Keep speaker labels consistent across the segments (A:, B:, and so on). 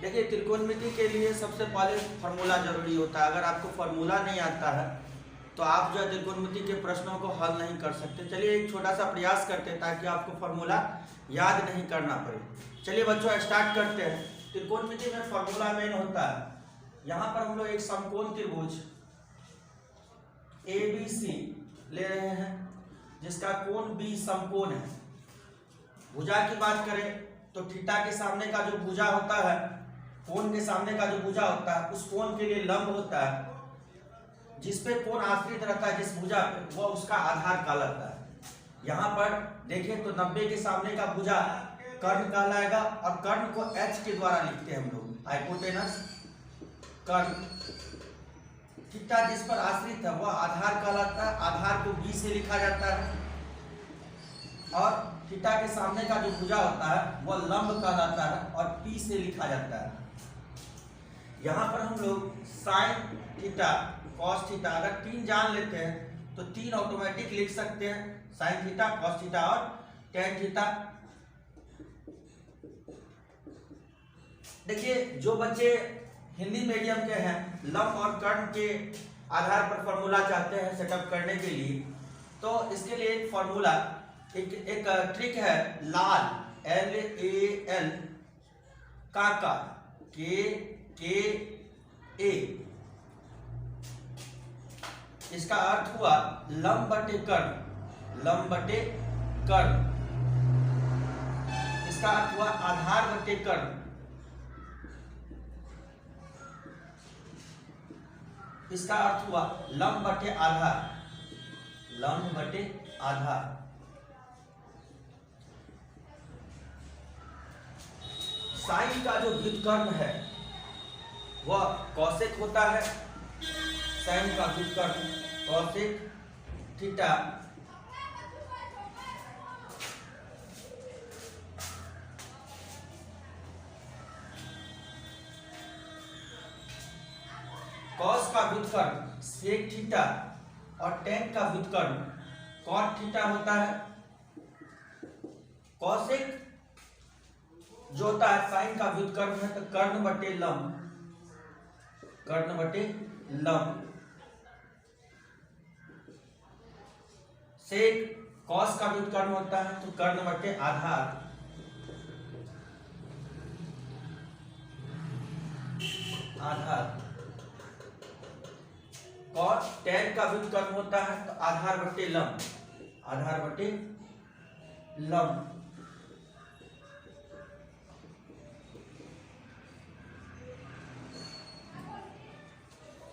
A: देखिए त्रिकोणमिति के लिए सबसे पहले फार्मूला जरूरी होता है। अगर आपको फार्मूला नहीं आता है तो आप जो है त्रिकोणमिति के प्रश्नों को हल नहीं कर सकते। चलिए एक छोटा सा प्रयास करते हैं ताकि आपको फार्मूला याद नहीं करना पड़े। चलिए बच्चों स्टार्ट करते हैं। त्रिकोणमिति में फार्मूला मेन होता है। यहाँ पर हम लोग एक समकोण त्रिभुज ABC ले रहे हैं जिसका कोण B समकोण है। भुजा की बात करें तो थीटा के सामने का जो भुजा होता है, कोण के सामने का जो भुजा होता है उस कोण के लिए लंब होता है। जिस पे कोण आश्रित रहता है जिस भुजा पे, वह उसका आधार कहलाता है। यहाँ पर देखें तो 90 के सामने का भुजा कर्ण कहलाएगा और कर्ण को H के द्वारा लिखते हैं हम लोग, हाइपोटेनस कर्ण। थीटा जिस पर आश्रित है वह आधार कहलाता है। आधार को B से लिखा जाता है और थीटा के सामने का जो भुजा होता है वह लंब कहलाता है और P से लिखा जाता है। यहाँ पर हम लोग साइन थीटा कॉस थीटा अगर 3 जान लेते हैं तो 3 ऑटोमेटिक लिख सकते हैं, साइन थीटा कॉस थीटा और टेन थीटा। देखिए जो बच्चे हिंदी मीडियम के हैं लंब और कर्ण के आधार पर फॉर्मूला चाहते हैं सेटअप करने के लिए, तो इसके लिए एक फॉर्मूला एक ट्रिक है लाल LAL का KA। इसका अर्थ हुआ लंब बटे कर्ण, लंब बटे कर्ण। इसका अर्थ हुआ आधार बटे कर्ण। इसका अर्थ हुआ लंब बटे आधार, लंब बटे आधार। साइन का जो व्युत्कर्ण है वह कॉसेक होता है। साइन का व्युत्कर्ण कॉसेक थीटा कॉस का व्युत्कर्ण सेक थीटा और टेन का व्युत्कर्ण कॉट थीटा होता है। कॉसेक जो होता है साइन का व्युत्कर्ण है तो कर्ण बटे लंब, कर्ण बटे लंब। सेक कॉस का व्युत्कर्ण होता है तो कर्ण बटे आधार, आधार। कॉट टेन का व्युत्कर्ण होता है तो आधार बटे लंब, आधार बटे लंब।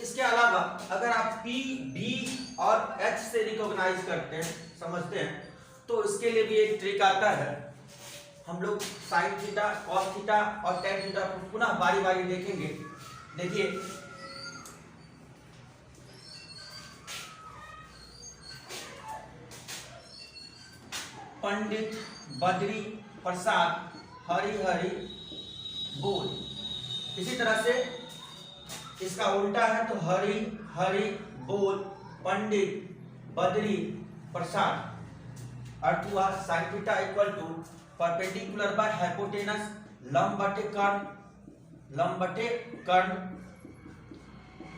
A: इसके अलावा अगर आप P, D और H से रिकॉग्नाइज करते हैं, समझते हैं, तो इसके लिए भी एक ट्रिक आता है। हम लोग साइन थीटा कॉस थीटा और टेन थीटा को पुनः बारी बारी देखेंगे। देखिए पंडित बद्री प्रसाद हरि हरि बोल। इसी तरह से इसका उल्टा है तो हरि हरि बोल पंडित बद्री प्रसाद। अर्थ हुआ sine theta equal to perpendicular by hypotenuse लंब बटे कर्ण, लंब बटे कर्ण,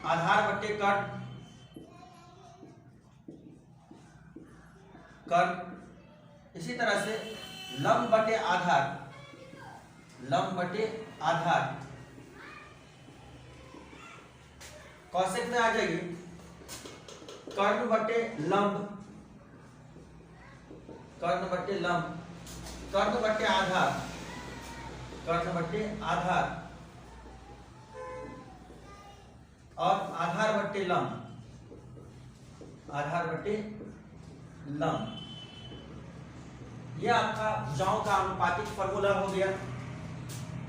A: आधार बटे कर्ण, कर्ण। इसी तरह से लंब बटे आधार, लंब बटे आधार। कॉसेक में आ जाइए कर्ण बटे लंब, कर्ण बटे लंब, कर्ण बटे आधार, कर्ण बटे आधार और आधार बटे लंब, आधार बटे लंब। यह आपका भुजाओं का अनुपातिक फॉर्मूला हो गया।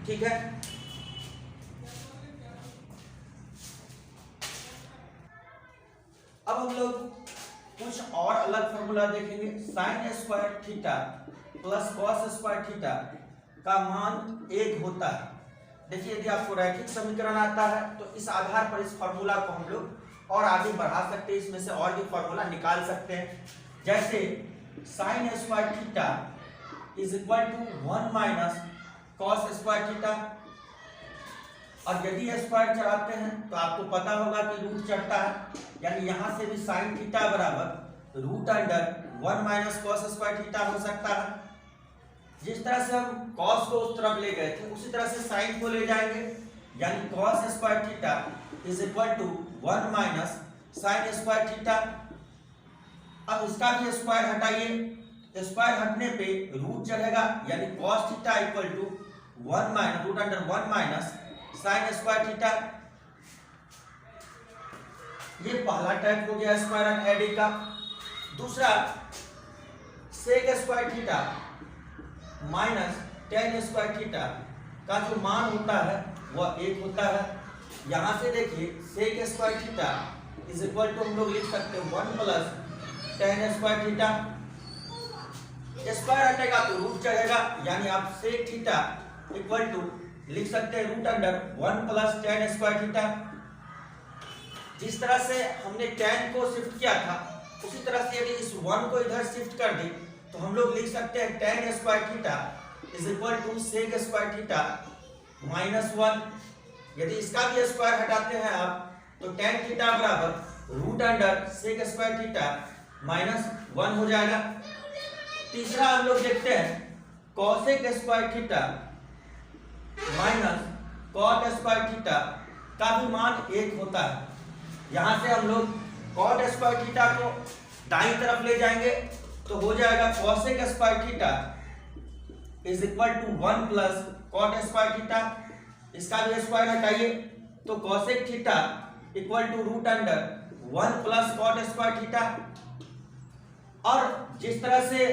A: ठीक है, अब हम लोग कुछ और अलग फॉर्मूला देखेंगे। Sign square theta plus cos square theta का मान 1 होता है। देखिए यदि आपको रैखिक समीकरण आता है तो इस आधार पर इस फॉर्मूला को हम लोग और आगे बढ़ा सकते हैं, इसमें से और भी फॉर्मूला निकाल सकते हैं। जैसे sine square theta is equal to 1 minus cos square theta और यदि स्क्वायर चढ़ाते हैं तो आपको पता होगा कि रूट चढ़ता है, यानी यहां से भी साइन थीटा बराबर root under 1 minus cos square theta हो सकता है। जिस तरह से हम कॉस को उस तरफ ले गए थे उसी तरह से साइन को ले जाएंगे, यानी cos square theta is equal to 1 minus sine square theta. अब इसका भी स्क्वायर हटाइए, स्क्वायर हटने पे रूट चढ़ेगा, यानी cos theta equal to 1 minus root under 1 minus sine square theta. ये पहला टाइप हो गया स्क्वायर एंड एडिंग का। दूसरा sec square theta minus tan square theta का जो मान होता है वह 1 होता है। यहां से देखिए sec square theta is equal to हम लोग लिख सकते हैं 1 plus tan square theta. Square हटेगा तो रूट चढ़ेगा, यानी आप सेक थीटा इक्वल टू लिख सकते हैं root under 1 plus tan square theta. जिस तरह से हमने टेन को शिफ्ट किया था उसी तरह से यदि इस 1 को इधर शिफ्ट कर दें तो हम लोग लिख सकते हैं tan square theta is equal to sec square theta minus 1। यदि इसका भी स्क्वायर हटाते हैं आप तो टेन थीटा बराबर root under sec square theta minus 1 हो जाएगा। तीसरा हम लोग देखते हैं cosec square theta minus cot square theta का भी मान 1 होता है। यहां से हम लोग कॉट स्क्वायर थीटा को दाईं तरफ ले जाएंगे तो हो जाएगा cosec square theta is equal to 1 plus cot square theta. इसका भी स्क्वायर हटाइए तो cosec theta equal to root under 1 plus cot square theta. और जिस तरह से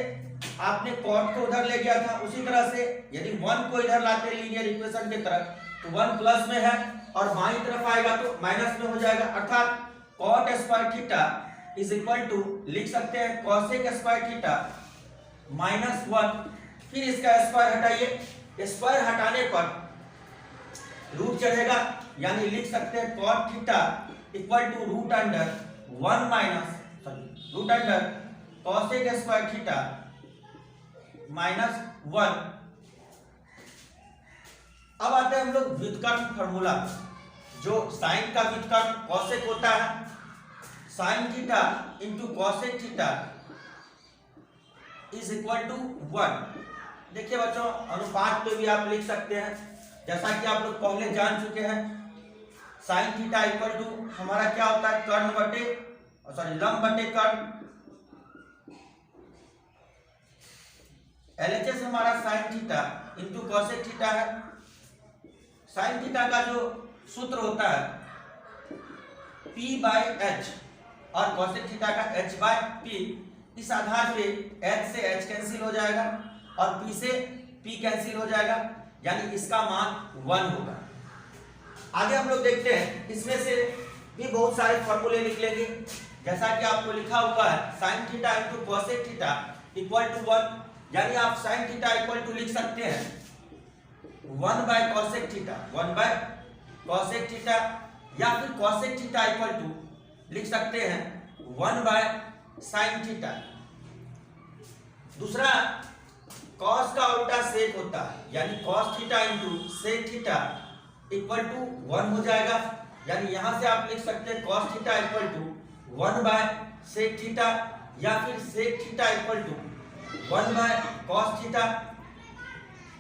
A: आपने कॉट को उधर ले गया था उसी तरह से यदि 1 को इधर लाते लीनियर इक्वेशन की तरफ तो 1 प्लस में है और बाईं तरफ आएगा तो माइनस में हो जाएगा, अर्थात cot square theta is equal to लिख सकते हैं कॉसेक स्क्वायर थीटा माइनस 1। फिर इसका स्क्वायर हटाइए, स्क्वायर हटाने पर रूट चढ़ेगा, यानी लिख सकते हैं cot theta equal to root under 1 minus root under cosec square theta minus 1। अब आते हैं हम लोग व्युत्क्रम फॉर्मूला। जो साइन का व्युत्क्रम कॉसेक होता है, sine theta into cosec theta is equal to 1। देखिए बच्चों, अनुपात पे भी आप लिख सकते हैं, जैसा कि आप लोग पहले जान चुके हैं। साइन थीटा इक्वल टू हमारा क्या होता है, कर्ण बटे लंब बटे कर्ण। LHS हमारा sign theta into cosec theta है। साइन थीटा का जो सूत्र होता है P बाय H और कॉसेक थीटा का H बाय P। इस आधार पे H से H कैंसिल हो जाएगा और P से P कैंसिल हो जाएगा, यानी इसका मान 1 होगा। आगे हम लोग देखते हैं, इसमें से भी बहुत सारे फॉर्मूले निकलेंगे, जैसा कि आपको लिखा हुआ है sine theta into cosec theta equal to 1, यानी आप साइन थीटा इक्वल टू लिख सकते हैं 1 bye cosec theta, 1 bye cosec theta, या फिर कॉसेक थीटा इक्वल टू लिख सकते हैं 1 बाय साइन थीटा। दूसरा, कॉस का उल्टा सेक होता है, यानी cos theta into sec theta equal to 1 हो जाएगा, यानी यहां से आप लिख सकते हैं cos theta equal to 1 by sec theta, या फिर sec theta equal to 1 by cos theta.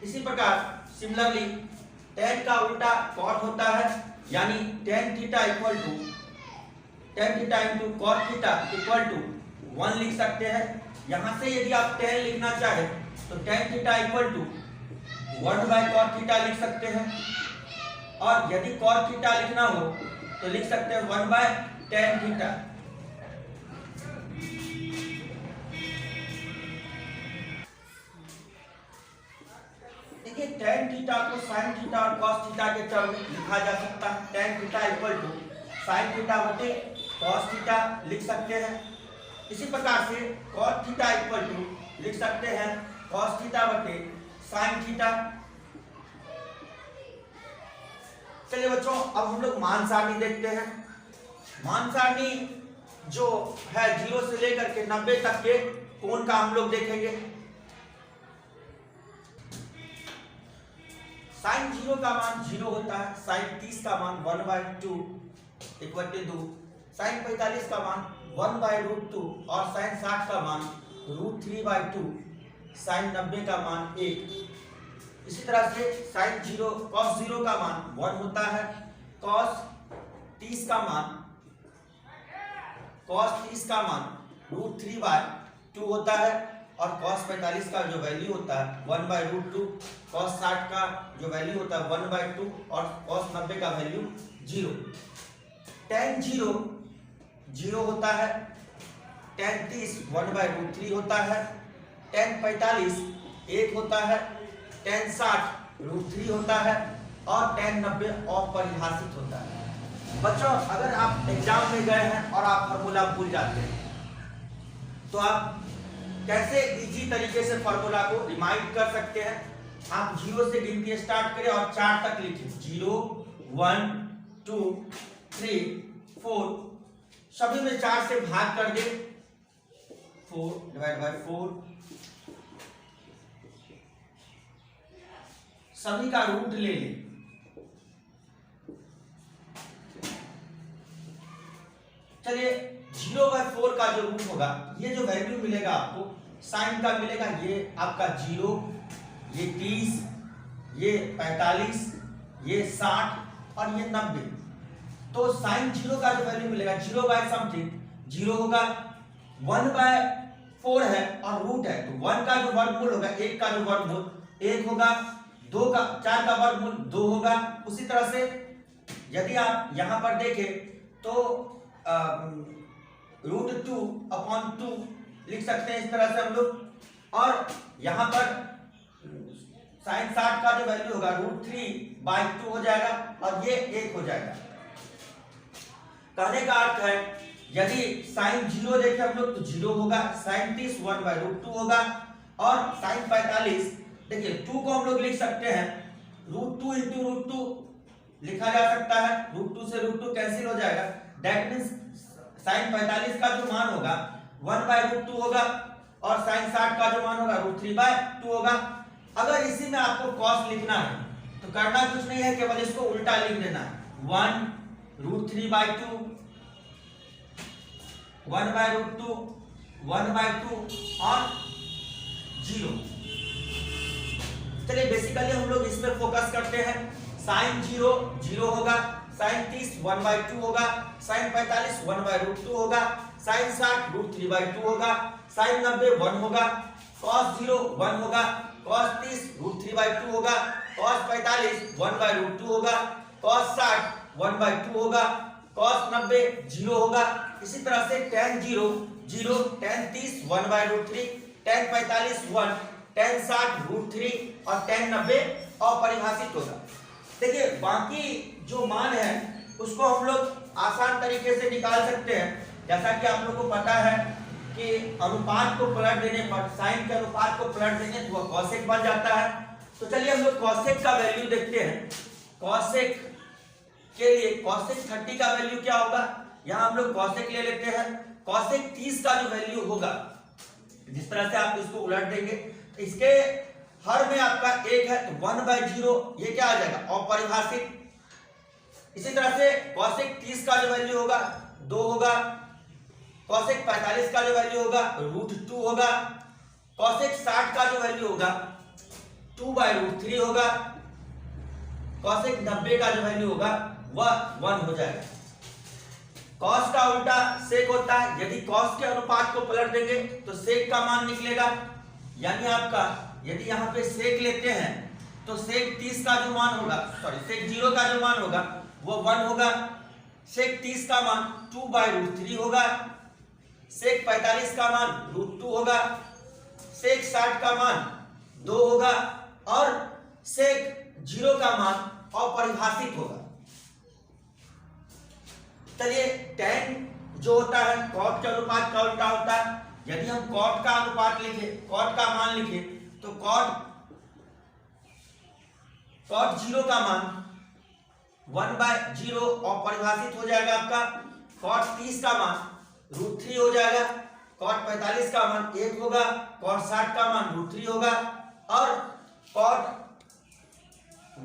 A: इसी प्रकार सिमिलरली टेन का उल्टा कॉट होता है, यानी tan theta equal to tan theta into cot theta equal to 1 लिख सकते हैं। यहां से यदि आप टेन लिखना चाहे तो tan theta equal to 1 by cot theta लिख सकते हैं, और यदि कॉट थीटा लिखना हो तो लिख सकते हैं 1 बाय टेन थीटा। देखिए, टेन थीटा को साइन थीटा और कॉस थीटा के टर्म में लिखा जा सकता है। Tan theta equal to sine theta बटे कॉस थीटा लिख सकते हैं। इसी प्रकार से कॉस थीटा इक्वल टू लिख सकते हैं कॉस थीटा बटे साइन थीटा। चलिए बच्चों, अब हम लोग मान सारणी देखते हैं। मान सारणी जो है 0 से लेकर के 90 तक के कोण का हम लोग देखेंगे। साइन 0 का मान 0 होता है, साइन 30 का मान 1/2 = 2, साइन 45 का मान 1/√2 और साइन 60 का मान √3/2, साइन 90 का मान 1। इसी तरह से साइन 0 cos 0 का मान 1 होता है, cos 30 का मान √3/2 होता है और cos 45 का जो वैल्यू होता है 1/√2, cos 60 का जो वैल्यू होता है 1/2 और cos 90 का वैल्यू 0। tan 0 0 होता है, tan 30 1/√3 होता है, tan 45 1 होता है, tan 60 √3 होता है और tan 90 अपरिभाषित होता है। बच्चों अगर आप एग्जाम में गए हैं और आप फार्मूला भूल जाते हैं तो आप कैसे इजी तरीके से फार्मूला को रिमाइंड कर सकते हैं? आप 0 से गिनती स्टार्ट करें और 4 तक लिखें, 0 1 2 3 4, सभी में 4 से भाग कर दे, 4/4, सभी का रूट ले लें। चलिए 0/4 का जो रूट होगा, ये जो वैल्यू मिलेगा आपको साइन का मिलेगा, ये आपका 0, ये 30, ये 45, ये 60 और ये 90। तो साइन 0 का जो वैल्यू मिलेगा 0/समथिंग 0 होगा, 1/4 है और रूट है तो 1 का जो वर्गमूल होगा 1 का जो वर्गमूल 1 होगा, 4 का वर्गमूल 2 होगा। उसी तरह से यदि आप यहां पर देखें तो √2/2 लिख सकते हैं इस तरह से हम लोग। और यहां पर साइन 60 का जो वैल्यू होगा √3/2 हो जाएगा और ये 1 हो जाएगा। कहने का अर्थ है यदि साइन 0 देखें हम लोग तो 0 होगा, साइन 30 1/√2 होगा और साइन 45 देखिए 2 को हम लोग लिख सकते हैं √2 × √2 लिखा जा सकता है, √2 से √2 कैंसिल हो जाएगा। दैट मींस साइन 45 का जो मान होगा 1/√2 होगा और साइन 60 का जो मान होगा √3/2 होगा। अगर इसी में आपको cos लिखना है तो करना कुछ नहीं है, केवल इसको उल्टा लिख देना है, 1 √3/2 1/√2 1/2 और 0। चलिए बेसिकली हम लोग इसमें फोकस करते हैं। साइन 0 0 होगा, साइन 30 1/2 होगा, साइन 45 1/√2 होगा, साइन 60 √3/2 होगा, साइन 90 1 होगा, cos 0 1 होगा, cos 30 √3/2 होगा, cos 45 1/√2 होगा, cos 60 1/2 होगा, cos 90 0 होगा। इसी तरह से tan 0 0, tan 30 1/√3, tan 45 1, tan 60 √3 और tan 90 अपरिभाषित होगा। देखिए बाकी जो मान है उसको हम लोग आसान तरीके से निकाल सकते हैं। जैसा कि आप लोग को पता है कि अनुपात को पलट देने पर, साइन के अनुपात को पलट देने तो वह कॉसेक बन जाता है। तो चलिए हम लोग कॉसेक का वैल्यू देखते हैं। कॉसेक के लिए कॉसेक 30 का वैल्यू क्या होगा, यहाँ हम लोग कॉसेक ले लेते हैं। कॉसेक 30 का जो वैल्यू होगा, जिस तरह से आप इसको उलट देंगे, इसके हर में आपका 1 है तो 1/0 ये क्या आ जाएगा, अपरिभाषित। इसी तरह से कॉसेक 30 का जो वैल्यू होगा 2 होगा, कॉसेक 45 का जो वैल्यू होगा √2 होगा, कॉसेक 60 का जो वैल्यू होगा 2/√3 होगा, कॉसेक 90 का जो वैल्यू होगा वह 1 हो जाएगा। कॉस का उल्टा सेक होता है, यदि कॉस के अनुपात को पलट देंगे तो सेक का मान निकलेगा। यानी आपका यदि यहाँ पे सेक लेते हैं तो सेक 30 का जो मान होगा, सेक 0 का जो मान होगा वो 1 होगा, सेक 30 का मान 2/√3 होगा, सेक 45 का मान √2 होगा, सेक 60 का मान 2 होगा और सेक 0 का मान अपरिभाषित होगा। चलिए tan जो होता है cot के अनुपात का उल्टा होता है। यदि हम cot का अनुपात लिखे, cot का मान लिखे तो cot 0 का मान 1/0 अपरिभाषित हो जाएगा आपका। cot 30 का मान √3 हो जाएगा, cot 45 का मान 1 होगा, cot 60 का मान √3 होगा और cot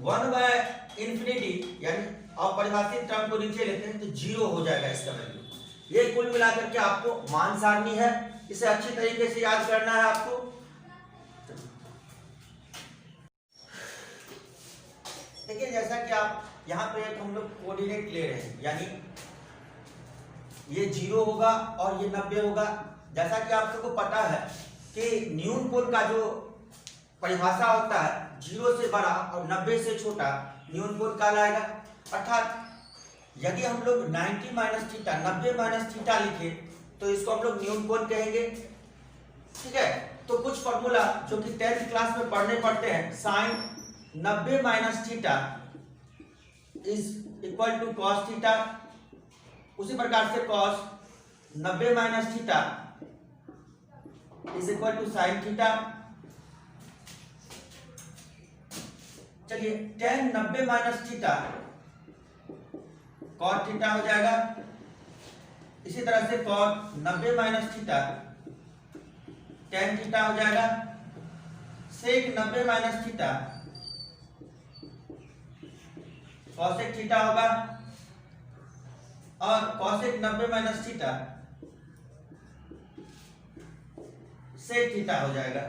A: 1 बाय इंफिनिटी यानी अपरिभाषित टर्म को नीचे लेते हैं तो 0 हो जाएगा इसका वैल्यू। ये कुल मिलाकर के आपको मान सारणी है, इसे अच्छी तरीके से याद करना है आपको। देखिए जैसा कि आप यहाँ पे एक हम लोग कोऑर्डिनेट ले रहे हैं, यानी ये 0 होगा और ये 90 होगा। जैसा कि आप सबको पता है कि न्यून कोण का जो परिभाषा होता है 0 से बड़ा और 90 से छोटा न्यून कोण कहलाएगा। अर्थात यदि हम लोग 90 माइनस थीटा 90 माइनस थीटा लिखे तो इसको हम लोग न्यून कोण कहेंगे। ठीक है, तो कुछ फॉर्मूला जो कि 10th क्लास में पढ़ने पड़ते हैं, sine 90 minus theta is equal to cos theta, उसी प्रकार से cos 90 minus theta is equal to sine theta. चलिए tan 90 minus theta cot theta हो जाएगा। इसी तरह से cot 90 minus theta tan theta हो जाएगा। Sec 90 minus theta cosec theta होगा और cosec 90 minus theta sec theta हो जाएगा।